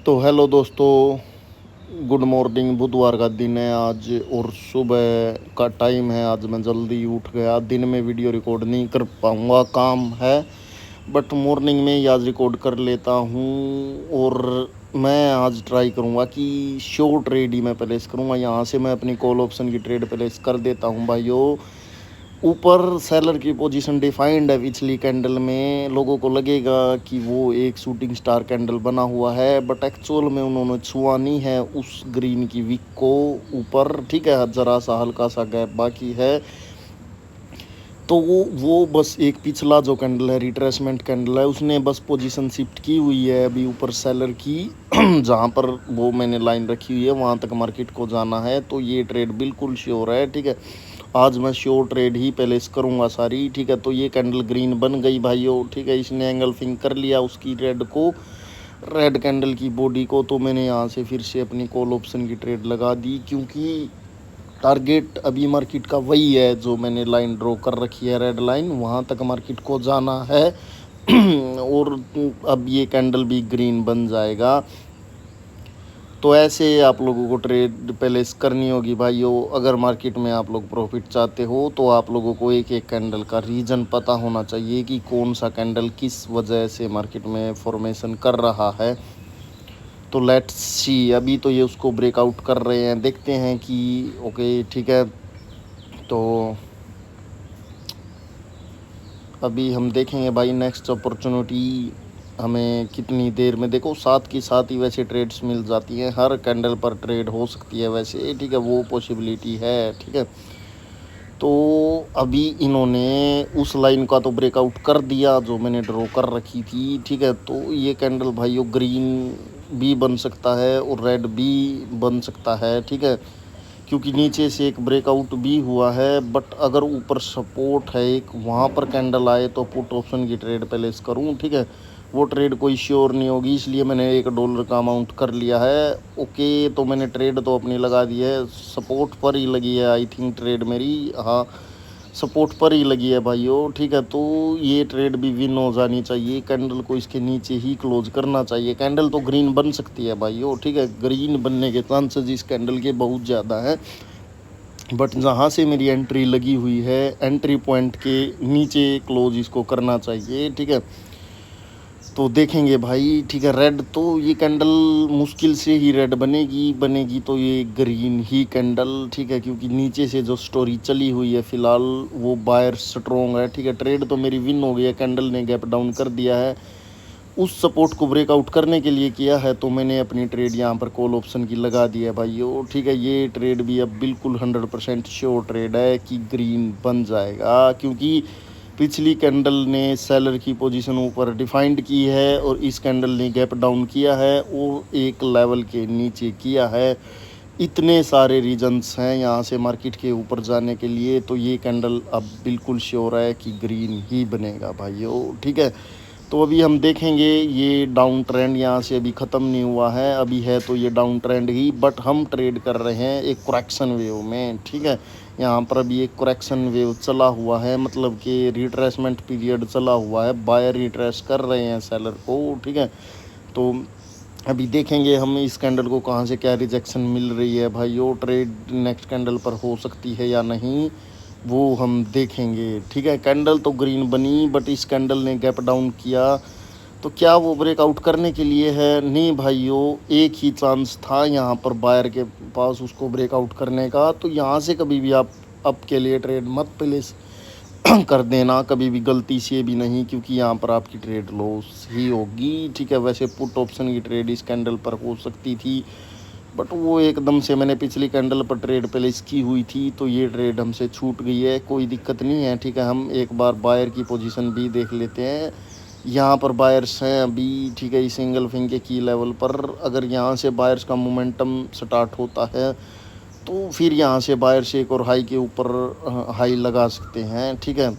तो हेलो दोस्तों, good morning. बुधवार का दिन है आज और सुबह का टाइम है। आज मैं जल्दी उठ गया। दिन में वीडियो रिकॉर्ड नहीं कर पाऊँगा, काम है, बट मॉर्निंग में ही आज रिकॉर्ड कर लेता हूँ। और मैं आज ट्राई करूँगा कि शॉर्ट ट्रेड ही मैं प्लेस करूँगा। यहाँ से मैं अपनी कॉल ऑप्शन की ट्रेड प्लेस कर देता हूँ भाइयों। ऊपर सेलर की पोजीशन डिफाइंड है पिछली कैंडल में। लोगों को लगेगा कि वो एक शूटिंग स्टार कैंडल बना हुआ है, बट एक्चुअल में उन्होंने छुआ नहीं है उस ग्रीन की विक को ऊपर। ठीक है, ज़रा सा हल्का सा गैप बाकी है। तो वो बस एक पिछला जो कैंडल है, रिट्रेसमेंट कैंडल है, उसने बस पोजीशन शिफ्ट की हुई है अभी ऊपर सेलर की। जहाँ पर वो मैंने लाइन रखी हुई है वहाँ तक मार्केट को जाना है। तो ये ट्रेड बिल्कुल श्योर है। ठीक है, आज मैं श्योर ट्रेड ही प्लेस करूँगा सारी। ठीक है, तो ये कैंडल ग्रीन बन गई भाइयों। ठीक है, इसने एंगल्फिंग कर लिया उसकी रेड को, रेड कैंडल की बॉडी को। तो मैंने यहाँ से फिर से अपनी कॉल ऑप्शन की ट्रेड लगा दी, क्योंकि टारगेट अभी मार्केट का वही है जो मैंने लाइन ड्रॉ कर रखी है, रेड लाइन, वहाँ तक मार्केट को जाना है। और अब ये कैंडल भी ग्रीन बन जाएगा। तो ऐसे आप लोगों को ट्रेड प्लेस करनी होगी भाइयों। अगर मार्केट में आप लोग प्रॉफिट चाहते हो तो आप लोगों को एक एक कैंडल का रीज़न पता होना चाहिए कि कौन सा कैंडल किस वजह से मार्केट में फॉर्मेशन कर रहा है। तो लेट्स सी, अभी तो ये उसको ब्रेकआउट कर रहे हैं, देखते हैं कि ओके ठीक है। तो अभी हम देखेंगे भाई नेक्स्ट अपॉर्चुनिटी हमें कितनी देर में। देखो साथ की साथ ही वैसे ट्रेड्स मिल जाती हैं, हर कैंडल पर ट्रेड हो सकती है वैसे। ठीक है, वो पॉसिबिलिटी है। ठीक है, तो अभी इन्होंने उस लाइन का तो ब्रेकआउट कर दिया जो मैंने ड्रॉ कर रखी थी। ठीक है, तो ये कैंडल भाइयों ग्रीन भी बन सकता है और रेड भी बन सकता है। ठीक है, क्योंकि नीचे से एक ब्रेकआउट भी हुआ है, बट अगर ऊपर सपोर्ट है एक, वहाँ पर कैंडल आए तो पुट ऑप्शन की ट्रेड प्लेस करूँ। ठीक है, वो ट्रेड कोई श्योर नहीं होगी, इसलिए मैंने $1 का अमाउंट कर लिया है। ओके, तो मैंने ट्रेड तो अपनी लगा दी है, सपोर्ट पर ही लगी है आई थिंक ट्रेड मेरी। हाँ, सपोर्ट पर ही लगी है भाइयों। ठीक है, तो ये ट्रेड भी विन हो जानी चाहिए। कैंडल को इसके नीचे ही क्लोज करना चाहिए। कैंडल तो ग्रीन बन सकती है भाइयों। ठीक है, ग्रीन बनने के चांसेस इस कैंडल के बहुत ज़्यादा हैं, बट जहाँ से मेरी एंट्री लगी हुई है, एंट्री पॉइंट के नीचे क्लोज इसको करना चाहिए। ठीक है, तो देखेंगे भाई। ठीक है, रेड तो ये कैंडल मुश्किल से ही रेड बनेगी तो ये ग्रीन ही कैंडल। ठीक है, क्योंकि नीचे से जो स्टोरी चली हुई है फ़िलहाल वो बायर स्ट्रॉन्ग है। ठीक है, ट्रेड तो मेरी विन हो गई है, कैंडल ने गैप डाउन कर दिया है। उस सपोर्ट को ब्रेकआउट करने के लिए किया है, तो मैंने अपनी ट्रेड यहाँ पर कॉल ऑप्शन की लगा दी है भाइयों। ठीक है, ये ट्रेड भी अब बिल्कुल 100% श्योर ट्रेड है कि ग्रीन बन जाएगा, क्योंकि पिछली कैंडल ने सेलर की पोजीशन ऊपर डिफाइंड की है और इस कैंडल ने गैप डाउन किया है और एक लेवल के नीचे किया है। इतने सारे रीजंस हैं यहाँ से मार्केट के ऊपर जाने के लिए। तो ये कैंडल अब बिल्कुल श्योर है कि ग्रीन ही बनेगा भाइयों। ठीक है, तो अभी हम देखेंगे। ये डाउन ट्रेंड यहाँ से अभी ख़त्म नहीं हुआ है, अभी है तो ये डाउन ट्रेंड ही, बट हम ट्रेड कर रहे हैं एक करेक्शन वेव में। ठीक है, यहाँ पर अभी एक करेक्शन वेव चला हुआ है, मतलब कि रिट्रेसमेंट पीरियड चला हुआ है, बायर रिट्रेस कर रहे हैं सेलर को। ठीक है, तो अभी देखेंगे हम इस कैंडल को कहाँ से क्या रिजेक्शन मिल रही है भाइयों। ट्रेड नेक्स्ट कैंडल पर हो सकती है या नहीं, वो हम देखेंगे। ठीक है, कैंडल तो ग्रीन बनी, बट इस कैंडल ने गैप डाउन किया, तो क्या वो ब्रेकआउट करने के लिए है? नहीं भाइयों, एक ही चांस था यहाँ पर बायर के पास उसको ब्रेकआउट करने का। तो यहाँ से कभी भी आप अप के लिए ट्रेड मत प्लेस कर देना, कभी भी गलती से भी नहीं, क्योंकि यहाँ पर आपकी ट्रेड लॉस ही होगी। ठीक है, वैसे पुट ऑप्शन की ट्रेड इस कैंडल पर हो सकती थी, बट वो एकदम से मैंने पिछली कैंडल पर ट्रेड प्लेस की हुई थी, तो ये ट्रेड हमसे छूट गई है, कोई दिक्कत नहीं है। ठीक है, हम एक बार बायर की पोजीशन भी देख लेते हैं। यहाँ पर बायर्स हैं अभी। ठीक है, इस सिंगल फिंग के की लेवल पर अगर यहाँ से बायर्स का मोमेंटम स्टार्ट होता है तो फिर यहाँ से बायर्स एक और हाई के ऊपर हाई लगा सकते हैं। ठीक है,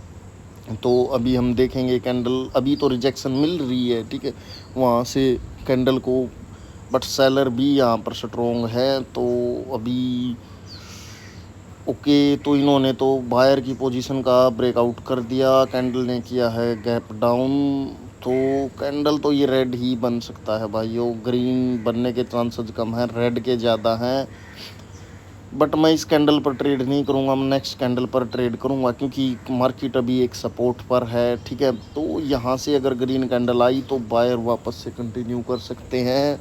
तो अभी हम देखेंगे कैंडल, अभी तो रिजेक्शन मिल रही है। ठीक है, वहाँ से कैंडल को, बट सेलर भी यहाँ पर स्ट्रॉन्ग है। तो अभी ओके, तो इन्होंने तो बायर की पोजीशन का ब्रेकआउट कर दिया, कैंडल ने किया है गैप डाउन। तो कैंडल तो ये रेड ही बन सकता है भाइयों, ग्रीन बनने के चांसेस कम हैं, रेड के ज़्यादा हैं। बट मैं इस कैंडल पर ट्रेड नहीं करूँगा, मैं नेक्स्ट कैंडल पर ट्रेड करूँगा, क्योंकि मार्केट अभी एक सपोर्ट पर है, ठीक है। तो यहाँ से अगर ग्रीन कैंडल आई तो बायर वापस से कंटिन्यू कर सकते हैं।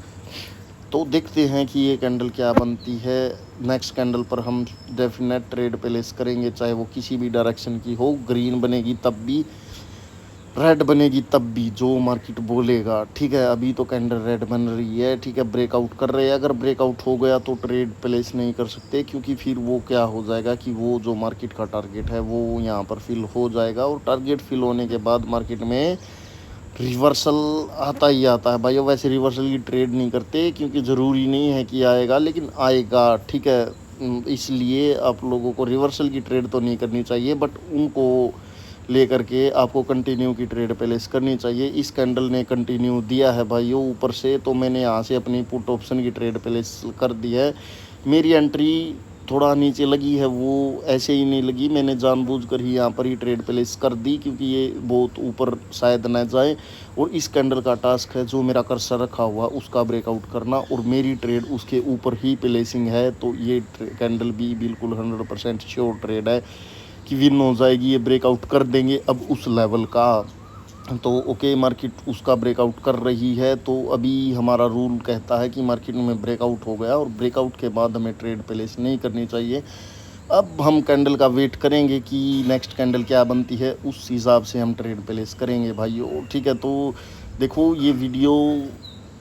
तो देखते हैं कि ये कैंडल क्या बनती है। नेक्स्ट कैंडल पर हम डेफिनेट ट्रेड प्लेस करेंगे, चाहे वो किसी भी डायरेक्शन की हो। ग्रीन बनेगी तब भी, रेड बनेगी तब भी, जो मार्केट बोलेगा, ठीक है। अभी तो कैंडल रेड बन रही है, ठीक है, ब्रेकआउट कर रहे हैं। अगर ब्रेकआउट हो गया तो ट्रेड प्लेस नहीं कर सकते, क्योंकि फिर वो क्या हो जाएगा कि वो जो मार्केट का टारगेट है वो यहाँ पर फिल हो जाएगा, और टारगेट फिल होने के बाद मार्केट में रिवर्सल आता ही आता है भाई। वैसे रिवर्सल की ट्रेड नहीं करते, क्योंकि ज़रूरी नहीं है कि आएगा, लेकिन आएगा, ठीक है। इसलिए आप लोगों को रिवर्सल की ट्रेड तो नहीं करनी चाहिए, बट उनको लेकर के आपको कंटिन्यू की ट्रेड प्लेस करनी चाहिए। इस कैंडल ने कंटिन्यू दिया है भाइयों ऊपर से, तो मैंने यहाँ से अपनी पुट ऑप्शन की ट्रेड प्लेस कर दी है। मेरी एंट्री थोड़ा नीचे लगी है, वो ऐसे ही नहीं लगी, मैंने जानबूझकर ही यहाँ पर ही ट्रेड प्लेस कर दी, क्योंकि ये बहुत ऊपर शायद न जाए। और इस कैंडल का टास्क है, जो मेरा कर्सर रखा हुआ उसका ब्रेकआउट करना, और मेरी ट्रेड उसके ऊपर ही प्लेसिंग है। तो ये कैंडल भी बिल्कुल 100% श्योर ट्रेड है कि विन हो जाएगी, ये ब्रेकआउट कर देंगे अब उस लेवल का। तो ओके, मार्केट उसका ब्रेकआउट कर रही है, तो अभी हमारा रूल कहता है कि मार्केट में ब्रेकआउट हो गया और ब्रेकआउट के बाद हमें ट्रेड प्लेस नहीं करनी चाहिए। अब हम कैंडल का वेट करेंगे कि नेक्स्ट कैंडल क्या बनती है, उस हिसाब से हम ट्रेड प्लेस करेंगे भाइयों, ठीक है। तो देखो, ये वीडियो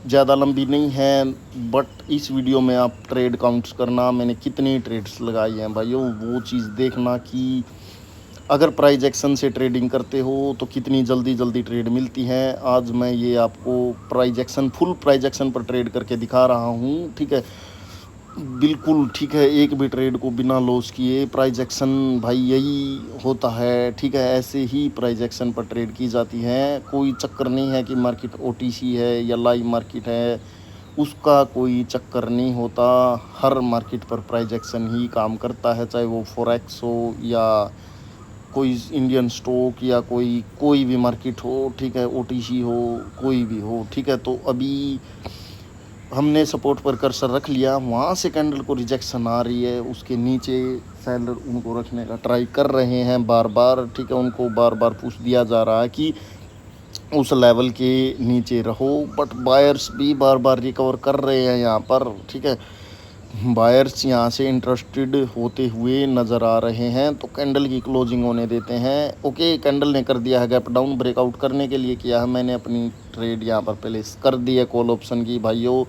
ज़्यादा लंबी नहीं है, बट इस वीडियो में आप ट्रेड काउंट्स करना, मैंने कितनी ट्रेड्स लगाई हैं भाइयों, वो चीज़ देखना कि अगर प्राइस एक्शन से ट्रेडिंग करते हो तो कितनी जल्दी ट्रेड मिलती हैं। आज मैं ये आपको price action, full price action पर ट्रेड करके दिखा रहा हूँ, ठीक है, बिल्कुल, ठीक है। एक भी ट्रेड को बिना लॉस किए, प्राइस एक्शन भाई यही होता है, ठीक है। ऐसे ही प्राइस एक्शन पर ट्रेड की जाती है, कोई चक्कर नहीं है कि मार्केट ओटीसी है या लाइव मार्केट है, उसका कोई चक्कर नहीं होता। हर मार्केट पर प्राइस एक्शन ही काम करता है, चाहे वो फॉरेक्स हो या कोई इंडियन स्टॉक या कोई भी मार्केट हो, ठीक है, ओटीसी हो, कोई भी हो, ठीक है। तो अभी हमने सपोर्ट पर कर्सर रख लिया, वहाँ से कैंडल को रिजेक्शन आ रही है, उसके नीचे सेलर उनको रखने का ट्राई कर रहे हैं बार बार, ठीक है। उनको बार बार पुश दिया जा रहा है कि उस लेवल के नीचे रहो, बट बायर्स भी बार बार रिकवर कर रहे हैं यहाँ पर, ठीक है। बायर्स यहाँ से इंटरेस्टेड होते हुए नज़र आ रहे हैं, तो कैंडल की क्लोजिंग होने देते हैं। ओके, कैंडल ने कर दिया है गैप डाउन, ब्रेकआउट करने के लिए किया है, मैंने अपनी ट्रेड यहाँ पर प्लेस कर दी है कॉल ऑप्शन की भाइयों।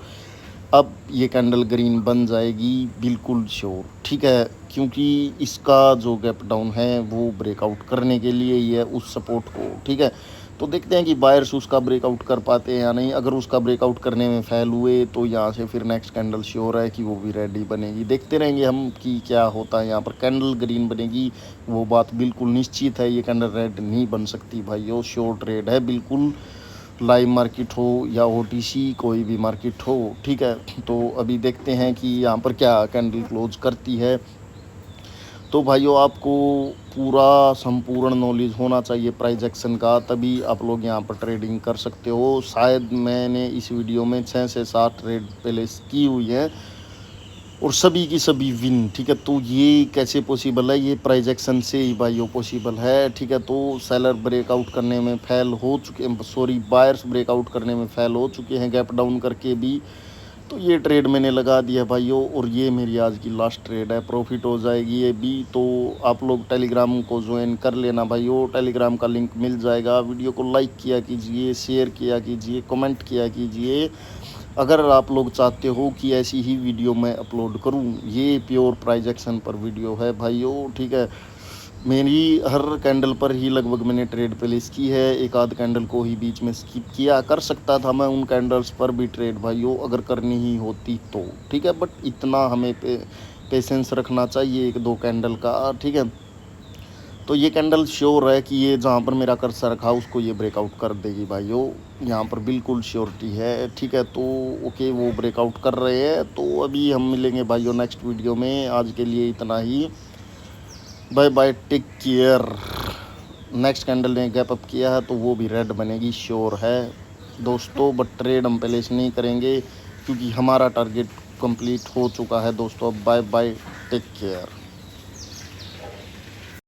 अब ये कैंडल ग्रीन बन जाएगी बिल्कुल श्योर, ठीक है, क्योंकि इसका जो गैप डाउन है वो ब्रेकआउट करने के लिए ही है उस सपोर्ट को, ठीक है। तो देखते हैं कि बायर्स उसका ब्रेकआउट कर पाते हैं या नहीं। अगर उसका ब्रेकआउट करने में फेल हुए तो यहाँ से फिर नेक्स्ट कैंडल श्योर है कि वो भी रेडी बनेगी। देखते रहेंगे हम कि क्या होता है। यहाँ पर कैंडल ग्रीन बनेगी, वो बात बिल्कुल निश्चित है, ये कैंडल रेड नहीं बन सकती भाइयों, श्योर ट्रेड है बिल्कुल, लाइव मार्केट हो या ओटीसी, कोई भी मार्केट हो, ठीक है। तो अभी देखते हैं कि यहाँ पर क्या कैंडल क्लोज करती है। तो भाइयों, आपको पूरा संपूर्ण नॉलेज होना चाहिए प्राइस एक्शन का, तभी आप लोग यहाँ पर ट्रेडिंग कर सकते हो। शायद मैंने इस वीडियो में 6 से 7 ट्रेड प्लेस की हुई है और सभी की सभी विन, ठीक है। तो ये कैसे पॉसिबल है, ये प्राइस एक्शन से ही भाइयों पॉसिबल है, ठीक है। तो सेलर ब्रेकआउट करने में फेल हो चुके, सॉरी, बायर्स ब्रेकआउट करने में फेल हो चुके हैं गैप डाउन करके भी। तो ये ट्रेड मैंने लगा दिया भाइयों, और ये मेरी आज की लास्ट ट्रेड है, प्रॉफिट हो जाएगी ये भी। तो आप लोग टेलीग्राम को ज्वाइन कर लेना भाइयों, टेलीग्राम का लिंक मिल जाएगा। वीडियो को लाइक किया कीजिए, शेयर किया कीजिए, कमेंट किया कीजिए, अगर आप लोग चाहते हो कि ऐसी ही वीडियो मैं अपलोड करूं। ये प्योर प्राइस एक्शन पर वीडियो है भाइयों, ठीक है। मेरी हर कैंडल पर ही लगभग मैंने ट्रेड प्लेस की है, एक आध कैंडल को ही बीच में स्किप किया, कर सकता था मैं उन कैंडल्स पर भी ट्रेड भाइयों, अगर करनी ही होती तो, ठीक है। बट इतना हमें पेशेंस रखना चाहिए एक दो कैंडल का, ठीक है। तो ये कैंडल श्योर है कि ये जहाँ पर मेरा कर्सर रखा उसको ये ब्रेकआउट कर देगी भाइयों, यहाँ पर बिल्कुल श्योरिटी है, ठीक है। तो ओके, वो ब्रेकआउट कर रहे हैं। तो अभी हम मिलेंगे भाइयों नेक्स्ट वीडियो में, आज के लिए इतना ही, bye bye, take care. Next candle ने गैप अप किया है तो वो भी रेड बनेगी, श्योर है दोस्तों। बट ट्रेड हम प्लेस नहीं करेंगे क्योंकि हमारा टारगेट कंप्लीट हो चुका है दोस्तों। Bye bye, take care.